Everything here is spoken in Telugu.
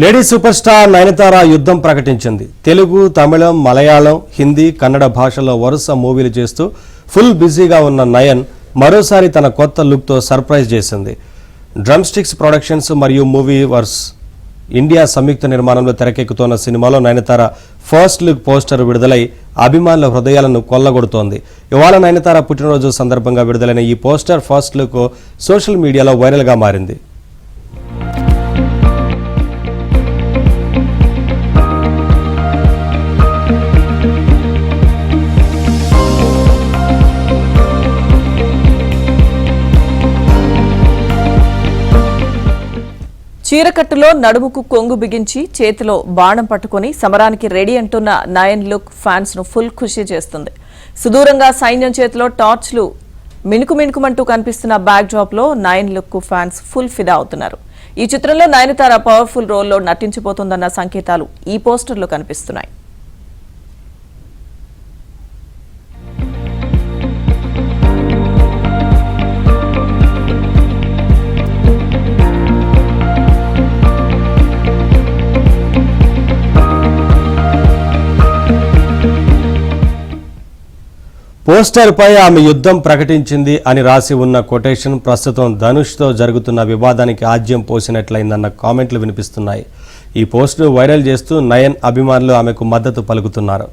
లేడీ సూపర్ స్టార్ నయనతార యుద్ధం ప్రకటించింది. తెలుగు, తమిళం, మలయాళం, హిందీ, కన్నడ భాషల్లో వరుస మూవీలు చేస్తూ ఫుల్ బిజీగా ఉన్న నయన్ మరోసారి తన కొత్త లుక్తో సర్ప్రైజ్ చేసింది. డ్రమ్ స్టిక్స్ ప్రొడక్షన్స్ మరియు మూవీ వర్స్ ఇండియా సంయుక్త నిర్మాణంలో తెరకెక్కుతున్న సినిమాలో నయనతార ఫస్ట్ లుక్ పోస్టర్ విడుదలై అభిమానుల హృదయాలను కొల్లగొడుతోంది. ఇవాళ నయనతార పుట్టినరోజు సందర్భంగా విడుదలైన ఈ పోస్టర్ ఫస్ట్ లుక్ సోషల్ మీడియాలో వైరల్గా మారింది. చీరకట్టులో నడుముకు కొంగు బిగించి చేతిలో బాణం పట్టుకుని సమరానికి రెడీ అంటున్న నయన్ లుక్ ఫ్యాన్స్ ను ఫుల్ ఖుషి చేస్తుంది. సుదూరంగా సైన్యం చేతిలో టార్చ్లు మిణుకుమంటూ కనిపిస్తున్న బ్యాక్ డ్రాప్ లో నయన్ లుక్ కు ఫ్యాన్స్ ఫుల్ ఫిదా అవుతున్నారు. ఈ చిత్రంలో నయనతార పవర్ఫుల్ రోల్లో నటించబోతోందన్న సంకేతాలు ఈ పోస్టర్లో కనిపిస్తున్నాయి. పోస్టర్ పై ఆమె యుద్ధం ప్రకటించింది అని రాసి ఉన్న కొటేషన్ ప్రస్తుతం ధనుష్తో జరుగుతున్న వివాదానికి ఆజ్యం పోసినట్లయిందన్న కామెంట్లు వినిపిస్తున్నాయి. ఈ పోస్టును వైరల్ చేస్తూ నయన్ అభిమానులు ఆమెకు మద్దతు పలుకుతున్నారు.